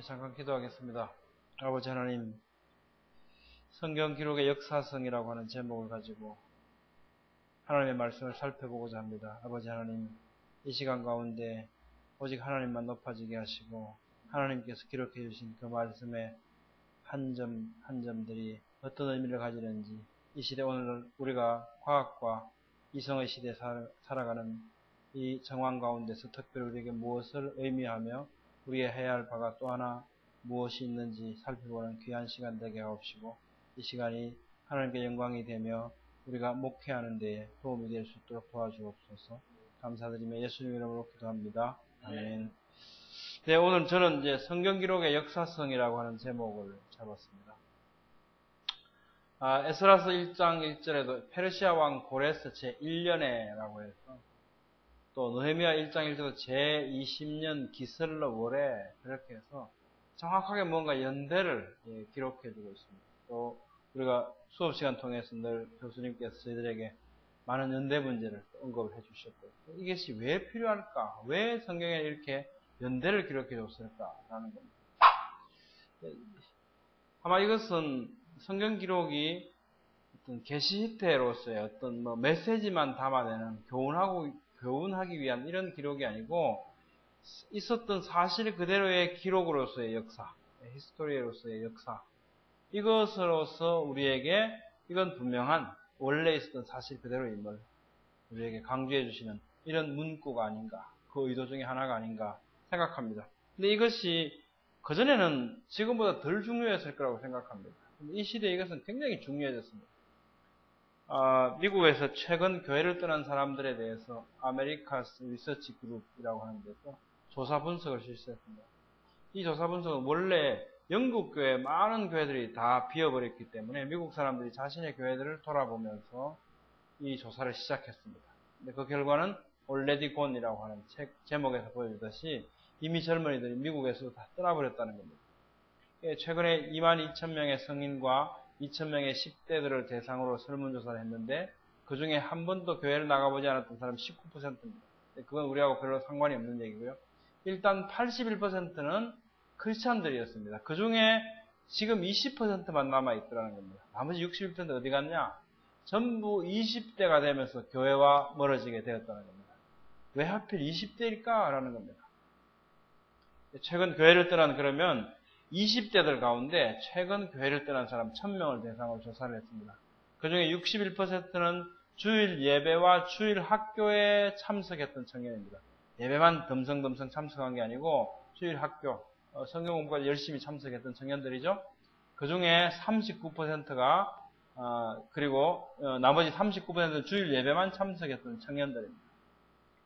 잠깐 기도하겠습니다. 아버지 하나님, 성경 기록의 역사성이라고 하는 제목을 가지고 하나님의 말씀을 살펴보고자 합니다. 아버지 하나님, 이 시간 가운데 오직 하나님만 높아지게 하시고 하나님께서 기록해 주신 그 말씀의 한 점 한 점들이 어떤 의미를 가지는지, 이 시대 오늘 우리가 과학과 이성의 시대에 살아가는 이 정황 가운데서 특별히 우리에게 무엇을 의미하며 우리의 해야 할 바가 또 하나 무엇이 있는지 살펴보는 귀한 시간 되게 하옵시고, 이 시간이 하나님께 영광이 되며 우리가 목회하는 데에 도움이 될 수 있도록 도와주옵소서. 감사드리며 예수님 이름으로 기도합니다. 아멘. 네, 오늘 저는 이제 성경 기록의 역사성이라고 하는 제목을 잡았습니다. 에스라서 1장 1절에도 페르시아 왕 고레스 제1년에라고 해서, 또 느헤미야 1장 1절에도 제20년 기슬러 월에, 그렇게 해서 정확하게 뭔가 연대를 기록해주고 있습니다. 또 우리가 수업 시간 통해서 늘 교수님께서 저희들에게 많은 연대 문제를 언급을 해주셨고, 이것이 왜 필요할까? 왜 성경에 이렇게 연대를 기록해 줬을까라는 겁니다. 아마 이것은 성경 기록이 어떤 계시태로서의 어떤 메시지만 담아내는 교훈하기 위한 이런 기록이 아니고, 있었던 사실 그대로의 기록으로서의 역사, 히스토리로서의 역사, 이것으로서 우리에게 이건 분명한 원래 있었던 사실 그대로의 인물 우리에게 강조해 주시는 이런 문구가 아닌가, 그 의도 중에 하나가 아닌가 생각합니다. 근데 이것이 그전에는 지금보다 덜 중요했을 거라고 생각합니다. 근데 이 시대에 이것은 굉장히 중요해졌습니다. 미국에서 최근 교회를 떠난 사람들에 대해서 아메리카스 리서치 그룹이라고 하는 데서 조사 분석을 실시했습니다. 이 조사 분석은 원래 영국 교회 많은 교회들이 다 비어버렸기 때문에 미국 사람들이 자신의 교회들을 돌아보면서 이 조사를 시작했습니다. 근데 그 결과는 Already Gone이라고 하는 책 제목에서 보여주듯이 이미 젊은이들이 미국에서 다 떠나버렸다는 겁니다. 최근에 22,000명의 성인과 2,000명의 10대들을 대상으로 설문조사를 했는데, 그 중에 한 번도 교회를 나가보지 않았던 사람 19%입니다. 그건 우리하고 별로 상관이 없는 얘기고요. 일단 81%는 크리스찬들이었습니다. 그 중에 지금 20%만 남아있더라는 겁니다. 나머지 61% 어디 갔냐? 전부 20대가 되면서 교회와 멀어지게 되었다는 겁니다. 왜 하필 20대일까? 라는 겁니다. 최근 교회를 떠난, 그러면 20대들 가운데 최근 교회를 떠난 사람 1000명을 대상으로 조사를 했습니다. 그 중에 61%는 주일 예배와 주일 학교에 참석했던 청년입니다. 예배만 덤성덤성 참석한 게 아니고 주일 학교, 성경 공부까지 열심히 참석했던 청년들이죠. 그 중에 39%가 그리고 나머지 39%는 주일 예배만 참석했던 청년들입니다.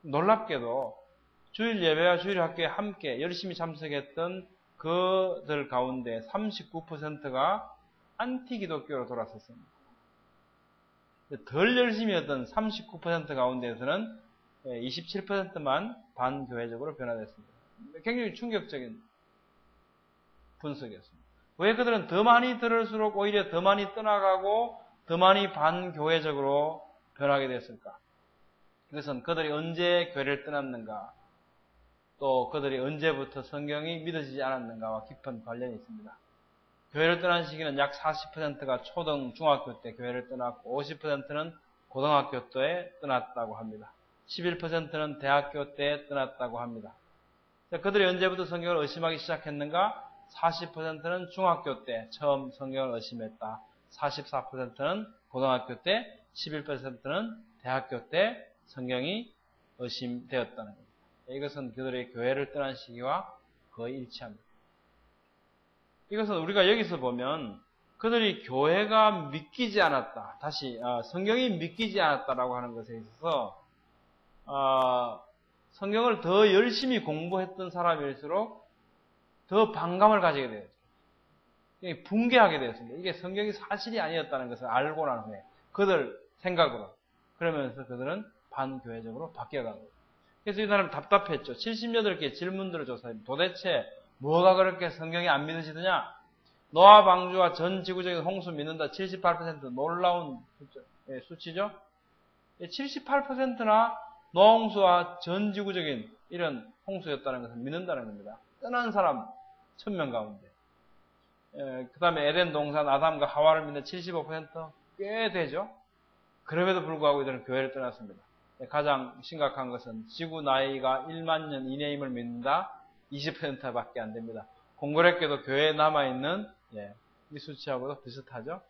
놀랍게도 주일 예배와 주일 학교에 함께 열심히 참석했던 그들 가운데 39%가 안티기독교로 돌아섰습니다. 덜 열심히 했던 39% 가운데에서는 27%만 반교회적으로 변화됐습니다. 굉장히 충격적인 분석이었습니다. 왜 그들은 더 많이 들을수록 오히려 더 많이 떠나가고 더 많이 반교회적으로 변하게 됐을까? 그것은 그들이 언제 교회를 떠났는가, 또 그들이 언제부터 성경이 믿어지지 않았는가와 깊은 관련이 있습니다. 교회를 떠난 시기는 약 40%가 초등, 중학교 때 교회를 떠났고 50%는 고등학교 때 떠났다고 합니다. 11%는 대학교 때 떠났다고 합니다. 그들이 언제부터 성경을 의심하기 시작했는가? 40%는 중학교 때 처음 성경을 의심했다. 44%는 고등학교 때, 11%는 대학교 때 성경이 의심되었다는 겁니다. 이것은 그들의 교회를 떠난 시기와 거의 일치합니다. 이것은 우리가 여기서 보면 그들이 교회가 믿기지 않았다, 다시 성경이 믿기지 않았다라고 하는 것에 있어서 성경을 더 열심히 공부했던 사람일수록 더 반감을 가지게 되었죠. 붕괴하게 되었습니다. 이게 성경이 사실이 아니었다는 것을 알고 난 후에 그들 생각으로, 그러면서 그들은 반교회적으로 바뀌어간 거예요. 그래서 이 사람은 답답했죠. 78개의 질문들을 조사했는데 도대체 뭐가 그렇게 성경이 안 믿어지느냐? 노아 방주와 전 지구적인 홍수 믿는다. 78% 놀라운 수치죠. 78%나 노아 홍수와 전 지구적인 이런 홍수였다는 것을 믿는다는 겁니다. 떠난 사람 1000명 가운데. 그 다음에 에덴 동산 아담과 하와를 믿는 75%꽤 되죠. 그럼에도 불구하고 이들은 교회를 떠났습니다. 가장 심각한 것은 지구 나이가 1만 년 이내임을 믿는다. 20%밖에 안 됩니다. 공교롭게도 교회에 남아있는 이 수치하고도 비슷하죠.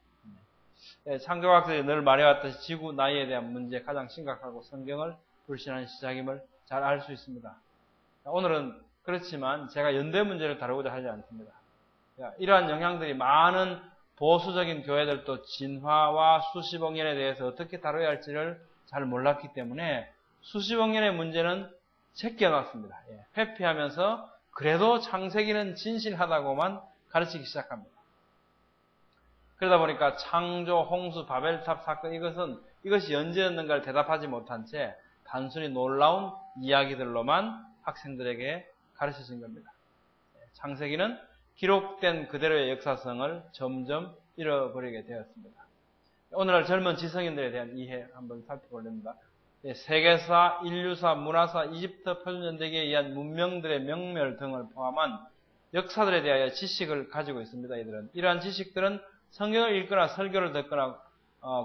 창조학자들이 늘 말해왔듯이 지구 나이에 대한 문제 가장 심각하고 성경을 불신하는 시작임을 잘 알 수 있습니다. 오늘은 그렇지만 제가 연대 문제를 다루고자 하지 않습니다. 이러한 영향들이 많은 보수적인 교회들도 진화와 수십억 년에 대해서 어떻게 다뤄야 할지를 잘 몰랐기 때문에 수십억 년의 문제는 제껴놨습니다. 회피하면서 그래도 창세기는 진실하다고만 가르치기 시작합니다. 그러다 보니까 창조, 홍수, 바벨탑 사건 이것이 언제였는가를 대답하지 못한 채 단순히 놀라운 이야기들로만 학생들에게 가르쳐진 겁니다. 창세기는 기록된 그대로의 역사성을 점점 잃어버리게 되었습니다. 오늘날 젊은 지성인들에 대한 이해 한번 살펴보렵니다. 세계사, 인류사, 문화사, 이집트 표준연대기에 의한 문명들의 명멸 등을 포함한 역사들에 대하여 지식을 가지고 있습니다. 이들은 이러한 지식들은 성경을 읽거나 설교를 듣거나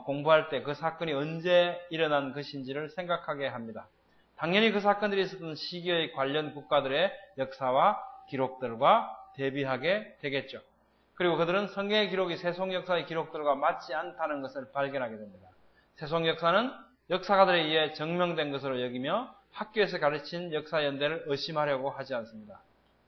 공부할 때 그 사건이 언제 일어난 것인지를 생각하게 합니다. 당연히 그 사건들이 있었던 시기의 관련 국가들의 역사와 기록들과 대비하게 되겠죠. 그리고 그들은 성경의 기록이 세속 역사의 기록들과 맞지 않다는 것을 발견하게 됩니다. 세속 역사는 역사가들에 의해 증명된 것으로 여기며 학교에서 가르친 역사 연대를 의심하려고 하지 않습니다.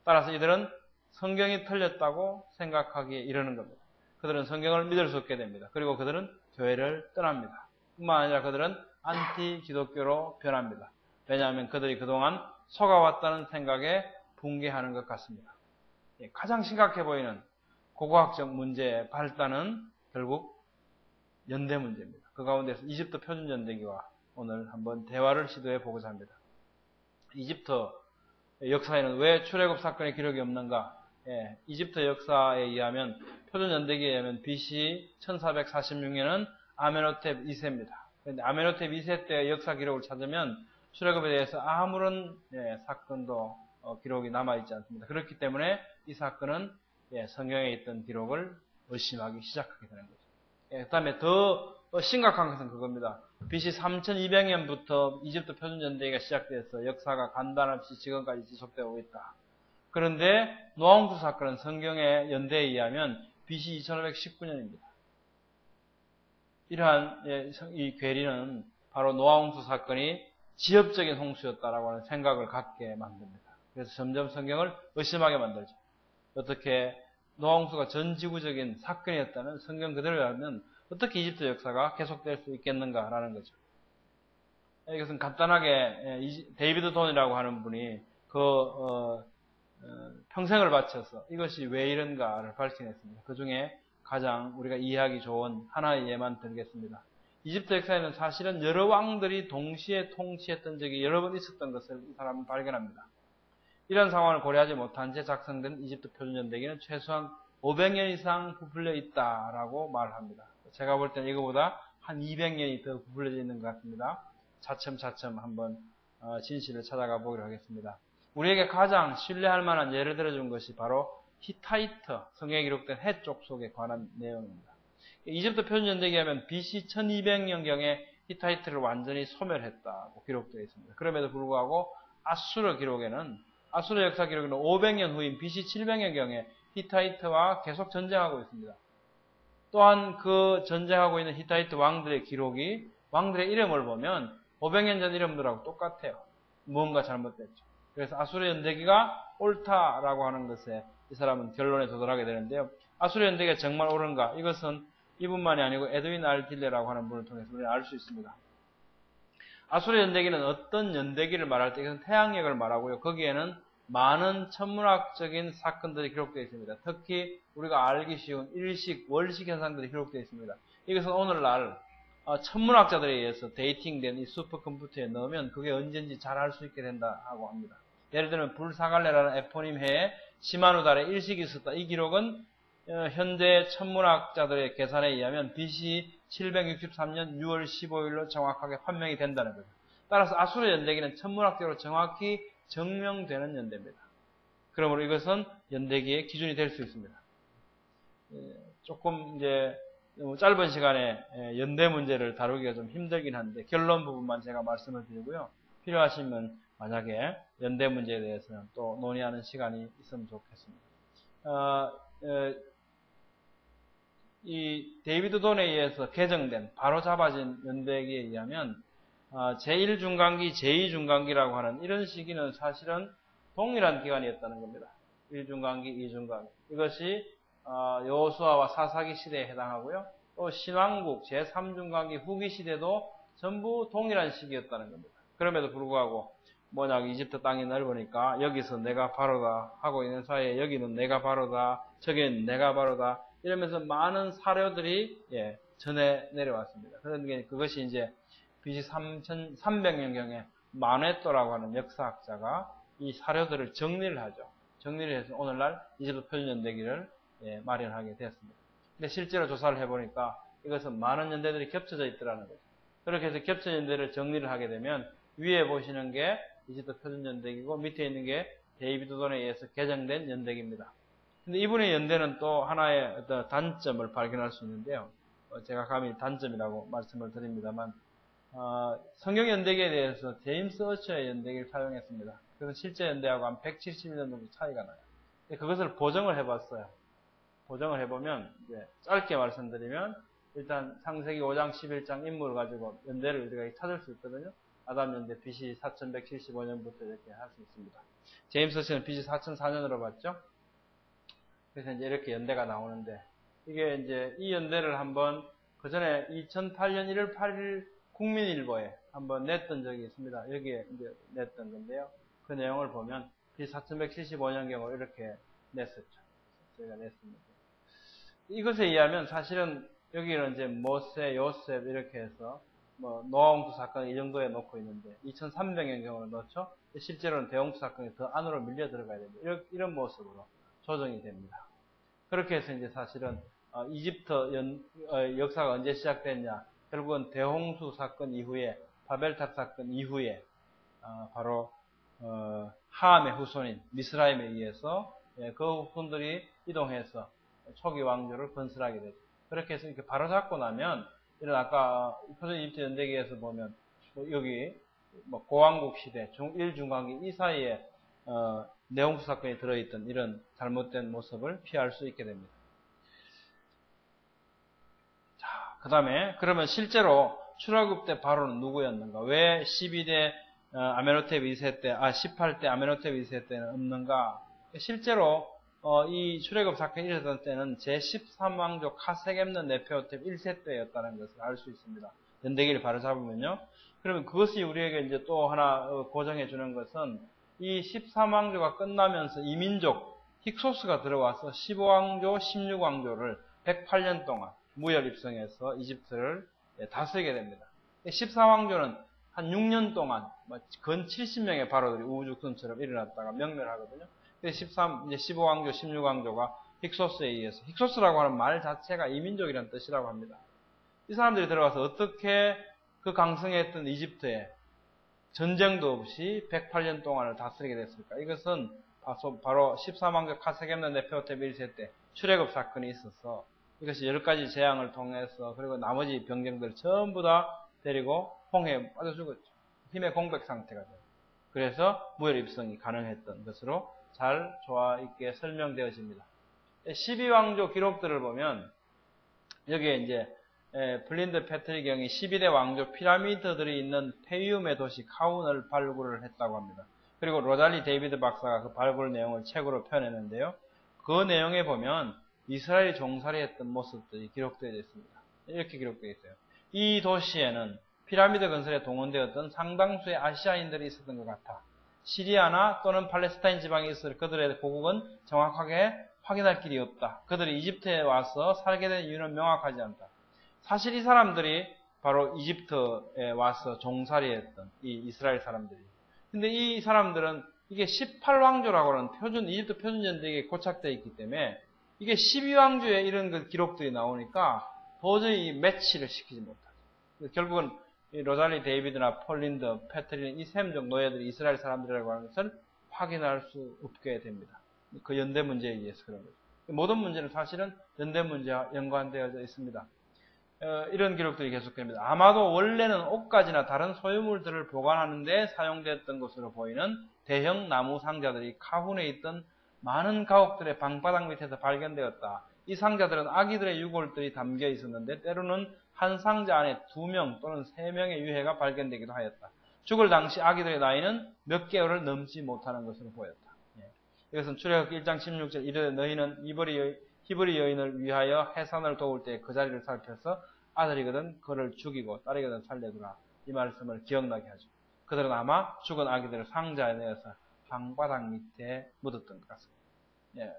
따라서 이들은 성경이 틀렸다고 생각하기에 이르는 겁니다. 그들은 성경을 믿을 수 없게 됩니다. 그리고 그들은 교회를 떠납니다. 뿐만 아니라 그들은 안티 기독교로 변합니다. 왜냐하면 그들이 그동안 속아왔다는 생각에 붕괴하는 것 같습니다. 가장 심각해 보이는 고고학적 문제의 발단은 결국 연대 문제입니다. 그 가운데서 이집트 표준연대기와 오늘 한번 대화를 시도해 보고자 합니다. 이집트 역사에는 왜 출애굽 사건의 기록이 없는가? 이집트 역사에 의하면 표준연대기에 의하면 BC 1446년은 아메노텝 2세입니다. 그런데 아메노텝 2세 때의 역사 기록을 찾으면 출애굽에 대해서 아무런 사건도 기록이 남아있지 않습니다. 그렇기 때문에 이 사건은 성경에 있던 기록을 의심하기 시작하게 되는 거죠. 그 다음에 더 심각한 것은 그겁니다. BC 3200년부터 이집트 표준연대기가 시작돼서 역사가 간단없이 지금까지 지속되고 있다. 그런데 노아홍수 사건은 성경의 연대에 의하면 BC 2519년입니다. 이러한 이 괴리는 바로 노아홍수 사건이 지엽적인 홍수였다라고 하는 생각을 갖게 만듭니다. 그래서 점점 성경을 의심하게 만들죠. 어떻게 노아홍수가 전 지구적인 사건이었다는 성경 그대로라면 어떻게 이집트 역사가 계속될 수 있겠는가라는 거죠. 이것은 간단하게 데이비드 돈이라고 하는 분이 평생을 바쳐서 이것이 왜 이런가를 밝혀냈습니다. 그 중에 가장 우리가 이해하기 좋은 하나의 예만 들겠습니다. 이집트 역사에는 사실은 여러 왕들이 동시에 통치했던 적이 여러 번 있었던 것을 이 사람은 발견합니다. 이런 상황을 고려하지 못한 채 작성된 이집트 표준연대기는 최소한 500년 이상 부풀려 있다라고 말합니다. 제가 볼 때는 이거보다 한 200년이 더 부풀려져 있는 것 같습니다. 차츰차츰 한번 진실을 찾아가 보기로 하겠습니다. 우리에게 가장 신뢰할 만한 예를 들어준 것이 바로 히타이트, 성경에 기록된 해 족속에 관한 내용입니다. 이집트 표준연대기에 하면 BC 1200년경에 히타이트를 완전히 소멸했다고 기록되어 있습니다. 그럼에도 불구하고 아수르 역사 기록에는 500년 후인 BC 700년경에 히타이트와 계속 전쟁하고 있습니다. 또한 그 전쟁하고 있는 히타이트 왕들의 기록이 왕들의 이름을 보면 500년 전 이름들하고 똑같아요. 무언가 잘못됐죠. 그래서 아수르 연대기가 옳다라고 하는 것에 이 사람은 결론에 도달하게 되는데요. 아수르 연대기가 정말 옳은가? 이것은 이분만이 아니고 에드윈 R. 딜레라고 하는 분을 통해서 우리는 알 수 있습니다. 아수르 연대기는 어떤 연대기를 말할 때 이것은 태양력을 말하고요. 거기에는 많은 천문학적인 사건들이 기록되어 있습니다. 특히 우리가 알기 쉬운 일식, 월식 현상들이 기록되어 있습니다. 이것은 오늘날 천문학자들에 의해서 데이팅된 이 슈퍼컴퓨터에 넣으면 그게 언제인지 잘 알 수 있게 된다고 합니다. 예를 들면 불사갈레라는 에포님 해에 시마누 달에 일식이 있었다. 이 기록은 현재 천문학자들의 계산에 의하면 BC 763년 6월 15일로 정확하게 판명이 된다는 거죠. 따라서 아수르 연대기는 천문학적으로 정확히 증명되는 연대입니다. 그러므로 이것은 연대기의 기준이 될 수 있습니다. 조금 이제 너무 짧은 시간에 연대 문제를 다루기가 좀 힘들긴 한데 결론 부분만 제가 말씀을 드리고요. 필요하시면 만약에 연대 문제에 대해서는 또 논의하는 시간이 있으면 좋겠습니다. 이 데이비드 돈에 의해서 개정된 바로 잡아진 연대기에 의하면 제1중간기, 제2중간기라고 하는 이런 시기는 사실은 동일한 기간이었다는 겁니다. 1중간기, 2중간기. 이것이 여호수아와 사사기 시대에 해당하고요. 또 신왕국 제3중간기 후기 시대도 전부 동일한 시기였다는 겁니다. 그럼에도 불구하고 이집트 땅이 넓으니까 여기서 내가 바로다 하고 있는 사이에 여기는 내가 바로다, 저기는 내가 바로다 이러면서 많은 사료들이 전해 내려왔습니다. 그런데 그것이 이제 BC 3300년경에 마네토라고 하는 역사학자가 이 사료들을 정리를 하죠. 정리를 해서 오늘날 이집트 표준연대기를 마련하게 되었습니다. 근데 실제로 조사를 해보니까 이것은 많은 연대들이 겹쳐져 있더라는 거죠. 그렇게 해서 겹쳐진 연대를 정리를 하게 되면 위에 보시는 게 이집트 표준연대기고 밑에 있는 게 데이비드 돈에 의해서 개정된 연대기입니다. 근데 이분의 연대는 또 하나의 어떤 단점을 발견할 수 있는데요. 제가 감히 단점이라고 말씀을 드립니다만 성경 연대기에 대해서 제임스 어처의 연대기를 사용했습니다. 그래서 실제 연대하고 한 171년 정도 차이가 나요. 그것을 보정을 해봤어요. 보정을 해보면 이제 짧게 말씀드리면 일단 창세기 5장 11장 인물을 가지고 연대를 우리가 찾을 수 있거든요. 아담 연대 BC 4175년부터 이렇게 할 수 있습니다. 제임스 어처는 BC 4004년으로 봤죠. 그래서 이제 이렇게 연대가 나오는데 이게 이제 이 연대를 한번 그 전에 2008년 1월 8일 국민일보에 한번 냈던 적이 있습니다. 여기에 이제 냈던 건데요. 그 내용을 보면 BC 4175년경으로 이렇게 냈었죠. 저희가 냈습니다. 이것에 의하면 사실은 여기는 이제 모세, 요셉 이렇게 해서 노아홍수 사건 이 정도에 놓고 있는데 2300년경으로 넣죠. 실제로는 대홍수 사건이 더 안으로 밀려 들어가야 됩니다. 이런 모습으로 조정이 됩니다. 그렇게 해서 이제 사실은 이집트 역사가 언제 시작됐냐? 결국은 대홍수 사건 이후에 바벨탑 사건 이후에 바로 함의 후손인 미스라임에 의해서 그 후손들이 이동해서 초기 왕조를 건설하게 되죠. 그렇게 해서 이렇게 바로잡고 나면 이런 아까 표준 이집트 연대기에서 보면 여기 고왕국 시대, 1중간기 이 사이에 내홍수 사건이 들어있던 이런 잘못된 모습을 피할 수 있게 됩니다. 자, 그 다음에 그러면 실제로 출애굽 때 바로는 누구였는가? 왜 12대 아메노텝 2세 때, 18대 아메노텝 2세 때는 없는가? 실제로 이 출애굽 사건이 일어났던 때는 제13왕조 카세겜는 네페오텝 1세 때였다는 것을 알 수 있습니다. 연대기를 바로 잡으면요. 그러면 그것이 우리에게 이제 또 하나 고정해 주는 것은 이 13왕조가 끝나면서 이민족 힉소스가 들어와서 15왕조, 16왕조를 108년 동안 무혈 입성해서 이집트를 다스리게 됩니다. 14왕조는 한 6년 동안 근 70명의 바로들이 우후죽순처럼 일어났다가 명멸하거든요. 이제 15왕조, 16왕조가 힉소스에 의해서 힉소스라고 하는 말 자체가 이민족이라는 뜻이라고 합니다. 이 사람들이 들어가서 어떻게 그 강성했던 이집트에 전쟁도 없이 108년 동안을 다스리게 됐을까? 이것은 바로 13왕조 카세겜는 네페오텝 1세 때 출애굽 사건이 있어서 이것이 10가지 재앙을 통해서 그리고 나머지 병정들 전부 다 데리고 홍해에 빠져 죽었죠. 힘의 공백 상태가 돼요. 그래서 무혈 입성이 가능했던 것으로 잘 조화 있게 설명되어집니다. 12왕조 기록들을 보면 여기에 이제 블린드 패트리경이 12대 왕조 피라미드들이 있는 페이움의 도시 카운을 발굴을 했다고 합니다. 그리고 로잘리 데이비드 박사가 그 발굴 내용을 책으로 펴내는데요. 그 내용에 보면 이스라엘이 종살이했던 모습들이 기록되어 있습니다. 이렇게 기록되어 있어요. 이 도시에는 피라미드 건설에 동원되었던 상당수의 아시아인들이 있었던 것 같아. 시리아나 또는 팔레스타인 지방에 있을 그들의 고국은 정확하게 확인할 길이 없다. 그들이 이집트에 와서 살게 된 이유는 명확하지 않다. 사실 이 사람들이 바로 이집트에 와서 종살이했던 이 이스라엘 사람들이. 근데 이 사람들은 이게 18왕조라고 하는 이집트 표준연대기에 고착되어 있기 때문에 이게 12왕조에 이런 그 기록들이 나오니까 도저히 매치를 시키지 못하죠. 결국은 로잘리 데이비드나 폴린더, 패트린 이 셈 종 노예들이 이스라엘 사람들이라고 하는 것을 확인할 수 없게 됩니다. 그 연대 문제에 의해서 그런 거죠. 모든 문제는 사실은 연대 문제와 연관되어져 있습니다. 이런 기록들이 계속됩니다. 아마도 원래는 옷가지나 다른 소유물들을 보관하는 데 사용됐던 것으로 보이는 대형 나무 상자들이 카훈에 있던 많은 가옥들의 방바닥 밑에서 발견되었다. 이 상자들은 아기들의 유골들이 담겨 있었는데 때로는 한 상자 안에 2명 또는 3명의 유해가 발견되기도 하였다. 죽을 당시 아기들의 나이는 몇 개월을 넘지 못하는 것으로 보였다. 이것은 출애굽기 1장 16절 이르되 너희는 히브리 여인을 위하여 해산을 도울 때 그 자리를 살펴서 아들이거든 그를 죽이고 딸이거든 살려두라. 이 말씀을 기억나게 하죠. 그들은 아마 죽은 아기들을 상자에 넣어서 방바닥 밑에 묻었던 것 같습니다.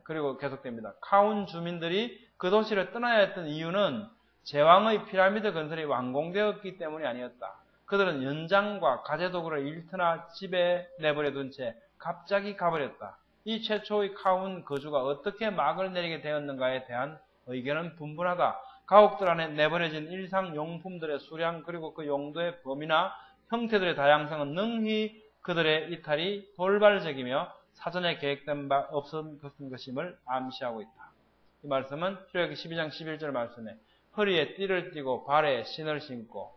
그리고 계속됩니다. 카운 주민들이 그 도시를 떠나야 했던 이유는 제왕의 피라미드 건설이 완공되었기 때문이 아니었다. 그들은 연장과 가재도구를 일터나 집에 내버려 둔 채 갑자기 가버렸다. 이 최초의 카운 거주가 어떻게 막을 내리게 되었는가에 대한 의견은 분분하다. 가옥들 안에 내버려진 일상용품들의 수량 그리고 그 용도의 범위나 형태들의 다양성은 능히 그들의 이탈이 돌발적이며 사전에 계획된 바 없었던 것임을 암시하고 있다. 이 말씀은 출애굽기 12장 11절 말씀에 허리에 띠를 띠고 발에 신을 신고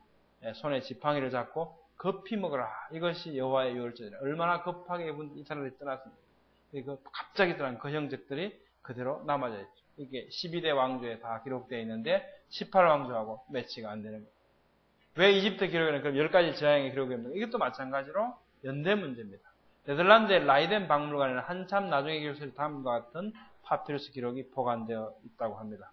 손에 지팡이를 잡고 급히 먹으라. 이것이 여호와의 유월절이라. 얼마나 급하게 이스라엘이 떠났습니다. 갑자기 떠난 그 형적들이 그대로 남아져 있죠. 이게 12대 왕조에 다 기록되어 있는데 18왕조하고 매치가 안 되는 거예요. 왜 이집트 기록에는 그럼 10가지 재앙의 기록이 없는가? 이것도 마찬가지로 연대 문제입니다. 네덜란드의 라이덴 박물관에는 한참 나중에 기록될 다음과 같은 파피루스 기록이 보관되어 있다고 합니다.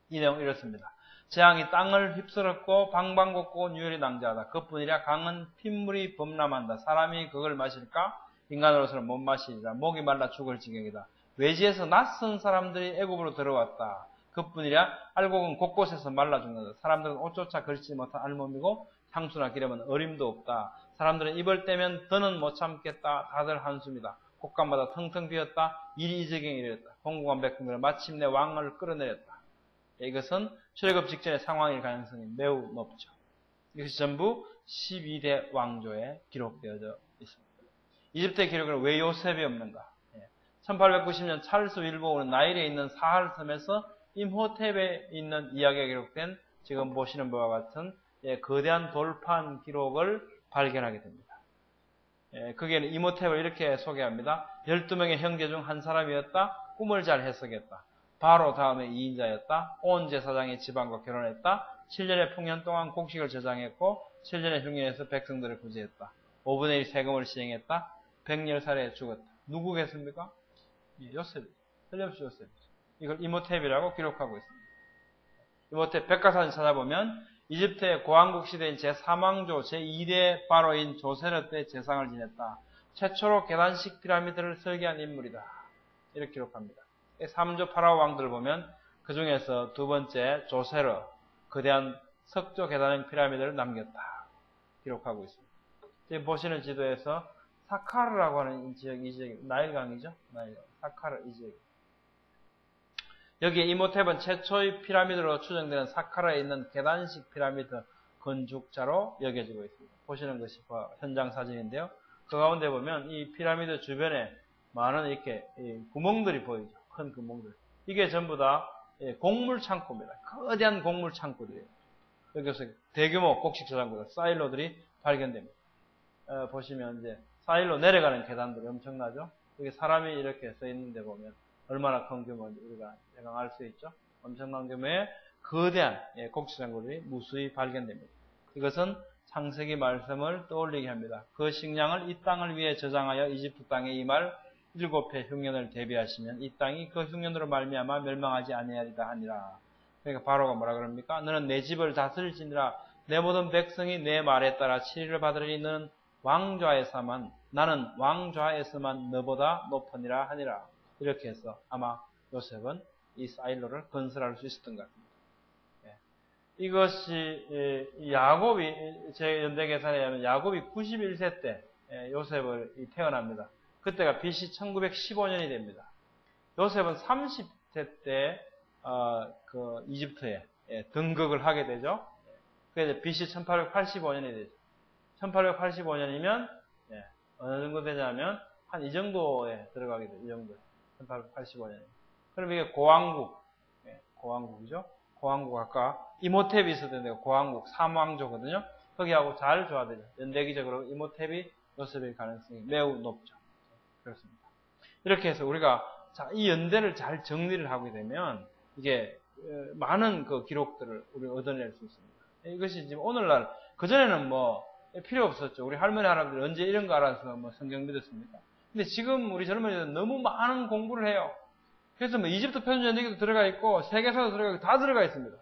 이 내용은 이렇습니다. 재앙이 땅을 휩쓸었고 방방곡곡 유혈이 낭자하다. 그뿐이라 강은 핏물이 범람한다. 사람이 그걸 마실까? 인간으로서는 못 마시리라. 목이 말라 죽을 지경이다. 외지에서 낯선 사람들이 애굽으로 들어왔다. 그뿐이라 알곡은 곳곳에서 말라 죽는다. 사람들은 옷조차 걸치지 못한 알몸이고 향수나 기름은 어림도 없다. 사람들은 입을 떼면 더는 못 참겠다. 다들 한숨이다. 곳간마다 텅텅 비었다. 일이 이 지경에 이르렀다. 공공한 백성들은 마침내 왕을 끌어내렸다. 이것은 출애굽 직전의 상황일 가능성이 매우 높죠. 이것이 전부 12대 왕조에 기록되어져 있습니다. 이집트의 기록에는 왜 요셉이 없는가? 1890년 찰스 윌보우는 나일에 있는 사할 섬에서 임호텝에 있는 이야기가 기록된 지금 보시는 바와 같은 거대한 돌판 기록을 발견하게 됩니다. 거기에는 임호텝을 이렇게 소개합니다. 12명의 형제 중 한 사람이었다. 꿈을 잘 해석했다. 바로 다음에 2인자였다. 온 제사장의 집안과 결혼했다. 7년의 풍년 동안 곡식을 저장했고 7년의 흉년에서 백성들을 구제했다. 5분의 1 세금을 시행했다. 100살에 죽었다. 누구겠습니까? 요셉. 틀림없이 요셉. 이걸 이모텝이라고 기록하고 있습니다. 이모텝 백과사전 찾아보면 이집트의 고왕국 시대인 제3왕조 제2대 바로인 조세르 때 제상을 지냈다. 최초로 계단식 피라미드를 설계한 인물이다. 이렇게 기록합니다. 3조 파라오 왕들을 보면 그 중에서 두 번째 조세르 거대한 석조 계단형 피라미드를 남겼다. 기록하고 있습니다. 지금 보시는 지도에서 사카르라고 하는 이 지역이 나일강이죠. 사카르 이 지역. 여기에 이모텝은 최초의 피라미드로 추정되는 사카르에 있는 계단식 피라미드 건축자로 여겨지고 있습니다. 보시는 것이 현장 사진인데요. 그 가운데 보면 이 피라미드 주변에 많은 이렇게 구멍들이 보이죠. 큰 구멍들. 이게 전부 다 곡물 창고입니다. 거대한 곡물 창고들이에요. 여기서 대규모 곡식 저장고들, 사일로들이 발견됩니다. 보시면 이제 사일로 내려가는 계단들이 엄청나죠. 여기 사람이 이렇게 서 있는데 보면 얼마나 큰 규모인지 우리가 대강 알 수 있죠. 엄청난 규모의 거대한 곡식 저장고들이 무수히 발견됩니다. 이것은 창세기 말씀을 떠올리게 합니다. 그 식량을 이 땅을 위해 저장하여 이집트 땅에 임할 7해 흉년을 대비하시면 이 땅이 그 흉년으로 말미암아 멸망하지 아니하리라 하니라. 그러니까 바로가 뭐라 그럽니까? 너는 내 집을 다스릴지니라. 내 모든 백성이 내 말에 따라 치리를 받으리니 너는 왕좌에서만 나는 왕좌에서만 너보다 높으니라 하니라. 이렇게 해서 아마 요셉은 이 사일로를 건설할 수 있었던 것 같습니다. 이것이 야곱이 제 연대 계산에 의하면 야곱이 91세 때 요셉을 태어납니다. 그때가 BC 1915년이 됩니다. 요셉은 30세 때 그 이집트에 등극을 하게 되죠. 그래서 BC 1885년이 되죠. 1885년이면 어느 정도 되냐면 한 이 정도에 들어가게 돼요. 이 정도. 1885년. 그럼 이게 고왕국, 고왕국이죠. 고왕국 아까 이모탭이 있었는데 고왕국 3왕조거든요. 거기하고 잘 조화되죠. 연대기적으로 이모탭이 요셉일 가능성이 매우 높죠. 그렇습니다. 이렇게 해서 우리가 이 연대를 잘 정리를 하게 되면 이게 많은 그 기록들을 우리 얻어낼 수 있습니다. 이것이 지금 오늘날 그전에는 뭐 필요 없었죠. 우리 할머니 할아버지들 언제 이런 거 알아서 뭐 성경 믿었습니까? 근데 지금 우리 젊은이들은 너무 많은 공부를 해요. 그래서 뭐 이집트 표준연대기도 들어가 있고 세계사도 들어가 있고 다 들어가 있습니다.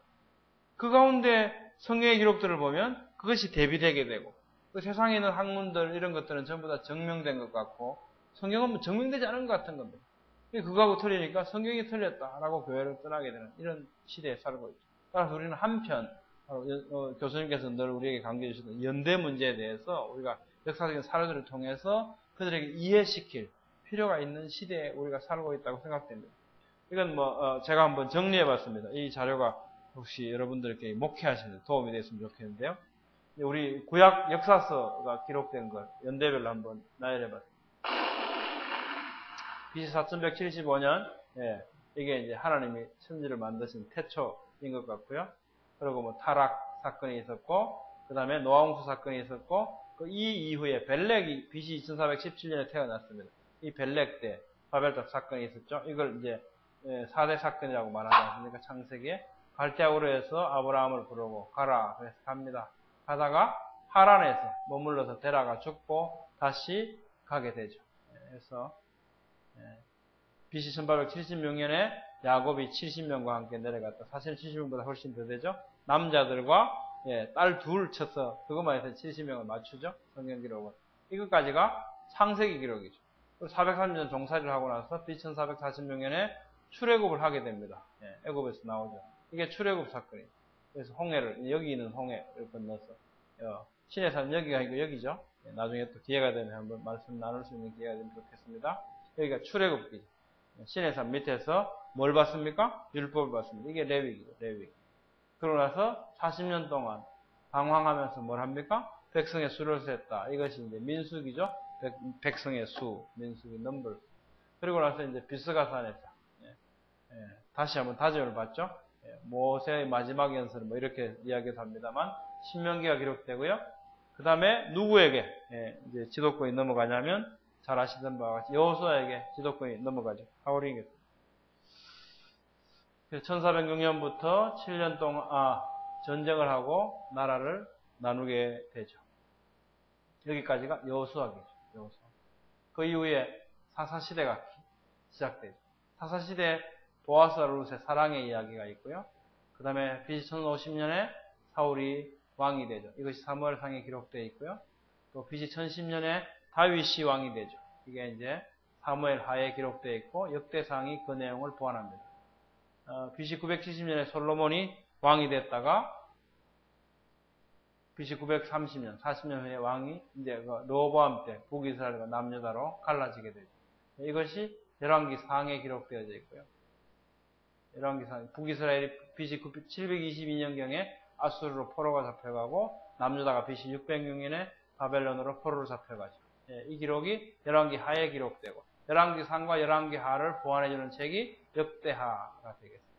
그 가운데 성경의 기록들을 보면 그것이 대비되게 되고 그 세상에 있는 학문들 이런 것들은 전부 다 증명된 것 같고 성경은 뭐 증명되지 않은 것 같은 겁니다. 그거하고 틀리니까 성경이 틀렸다라고 교회를 떠나게 되는 이런 시대에 살고 있죠. 따라서 우리는 한편 교수님께서 늘 우리에게 강조해 주셨던 연대 문제에 대해서 우리가 역사적인 사례들을 통해서 그들에게 이해시킬 필요가 있는 시대에 우리가 살고 있다고 생각됩니다. 이건 뭐 제가 한번 정리해 봤습니다. 이 자료가 혹시 여러분들께 목회하시는 데 도움이 됐으면 좋겠는데요. 우리 구약 역사서가 기록된 걸 연대별로 한번 나열해 봤습니다. BC 4175년, 이게 이제 하나님이 천지를 만드신 태초인 것 같고요. 그리고 뭐 타락 사건이 있었고, 그 다음에 노아홍수 사건이 있었고, 이 이후에 벨렉이 BC 2417년에 태어났습니다. 이 벨렉 때 바벨탑 사건이 있었죠. 이걸 이제 4대 사건이라고 말하지 않습니까? 창세기에. 갈대아우르에서 아브라함을 부르고 가라. 그래서 갑니다. 가다가 하란에서 머물러서 데라가 죽고 다시 가게 되죠. 그래서 BC 1876년에 야곱이 70명과 함께 내려갔다. 사실 70명보다 훨씬 더 되죠. 남자들과 딸 둘 쳐서 그것만 해서 70명을 맞추죠. 성경 기록은. 이것까지가 창세기 기록이죠. 430년 종살이를 하고 나서 BC 1446년에 출애굽을 하게 됩니다. 애굽에서 나오죠. 이게 출애굽 사건이에요. 그래서 홍해를 여기 있는 홍해를 건너서 시내산 여기가 아니고 여기죠. 나중에 또 기회가 되면 한번 말씀 나눌 수 있는 기회가 되면 좋겠습니다. 여기가 출애굽기죠. 시내산 밑에서 뭘 받습니까? 율법을 받습니다. 이게 레위기죠. 레위기. 그러고 나서 40년 동안 방황하면서 뭘 합니까? 백성의 수를 셌다. 이것이 이제 민수기죠. 백성의 수, 민수기 넘버. 그리고 나서 이제 비스가산에서 다시 한번 다짐을 받죠. 모세의 마지막 연설 뭐 이렇게 이야기도 합니다만 신명기가 기록되고요. 그 다음에 누구에게 이제 지도권이 넘어가냐면 잘 아시던 바와 같이 여호수아에게 지도권이 넘어가죠. 하울링에서. 1406년부터 7년 동안 전쟁을 하고 나라를 나누게 되죠. 여기까지가 여호수아기죠. 여호수아. 그 이후에 사사시대가 시작되죠. 사사시대 보아스와 룻의 사랑의 이야기가 있고요. 그 다음에 BC 1050년에 사울이 왕이 되죠. 이것이 사무엘상에 기록되어 있고요. 또 BC 1010년에 다윗이 왕이 되죠. 이게 이제 사무엘 하에 기록되어 있고 역대상이 그 내용을 보완합니다. BC 970년에 솔로몬이 왕이 됐다가 BC 930년, 40년 후에 왕이 이제 르호보암 때 북이스라엘과 남유다로 갈라지게 되죠. 이것이 열왕기 상에 기록되어져 있고요. 열왕기상 북이스라엘이 BC 722년경에 아수르로 포로가 잡혀가고 남유다가 BC 606년에 바벨론으로 포로로 잡혀가죠. 이 기록이 열왕기 하에 기록되고 열왕기 상과 열왕기 하를 보완해주는 책이 역대하가 되겠습니다.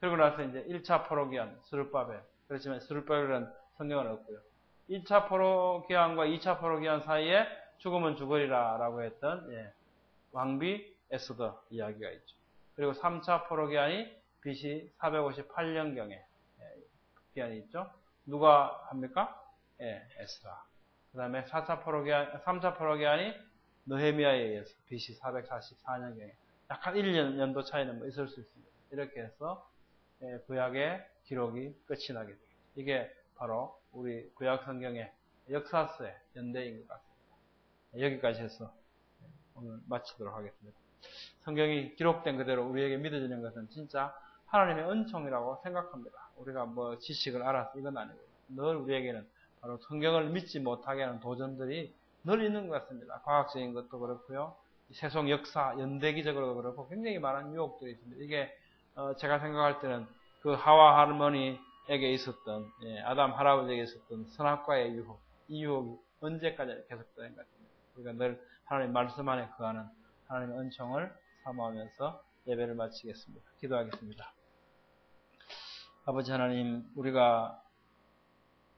그리고 나서 이제 1차 포로기한 스룹바벨. 그렇지만 스룹바벨은 성경을 없고요. 1차 포로기한과 2차 포로기한 사이에 죽으면 죽으리라 라고 했던 왕비 에스더 이야기가 있죠. 그리고 3차 포로기한이 BC 458년경에 기한이 있죠. 누가 합니까? 에스라. 그 다음에 3차 포로기한이 느헤미야에 의해서 BC 444년경에 약간 1년 연도 차이는 뭐 있을 수 있습니다. 이렇게 해서 구약의 기록이 끝이 나게 됩니다. 이게 바로 우리 구약 성경의 역사서의 연대인 것 같습니다. 여기까지 해서 오늘 마치도록 하겠습니다. 성경이 기록된 그대로 우리에게 믿어지는 것은 진짜 하나님의 은총이라고 생각합니다. 우리가 뭐 지식을 알아서 이건 아니고요. 늘 우리에게는 바로 성경을 믿지 못하게 하는 도전들이 늘 있는 것 같습니다. 과학적인 것도 그렇고요. 세속 역사, 연대기적으로도 그렇고 굉장히 많은 유혹들이 있습니다. 이게 제가 생각할 때는 그 하와 할머니에게 있었던 아담 할아버지에게 있었던 선악과의 유혹, 이 유혹이 언제까지 계속되는 것 같습니다. 우리가 늘 하나님 말씀 안에 거하는 하나님의 은총을 사모하면서 예배를 마치겠습니다. 기도하겠습니다. 아버지 하나님, 우리가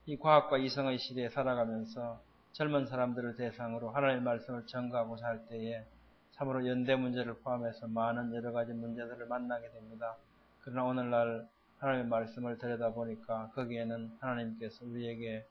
이 과학과 이성의 시대에 살아가면서 젊은 사람들을 대상으로 하나님의 말씀을 전가하고자 할 때에 참으로 연대 문제를 포함해서 많은 여러 가지 문제들을 만나게 됩니다. 그러나 오늘날 하나님의 말씀을 들여다보니까 거기에는 하나님께서 우리에게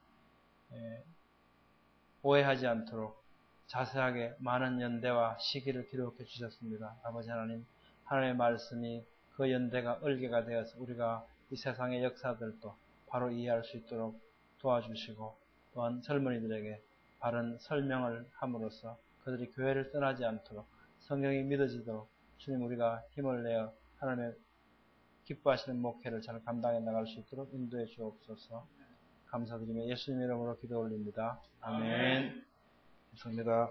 오해하지 않도록 자세하게 많은 연대와 시기를 기록해 주셨습니다. 아버지 하나님, 하나님의 말씀이 그 연대가 얼개가 되어서 우리가 이 세상의 역사들도 바로 이해할 수 있도록 도와주시고, 또한 젊은이들에게 바른 설명을 함으로써 그들이 교회를 떠나지 않도록 성경이 믿어지도록 주님 우리가 힘을 내어 하나님의 기뻐하시는 목회를 잘 감당해 나갈 수 있도록 인도해 주옵소서. 감사드리며 예수님 이름으로 기도 올립니다. 아멘. 감사합니다.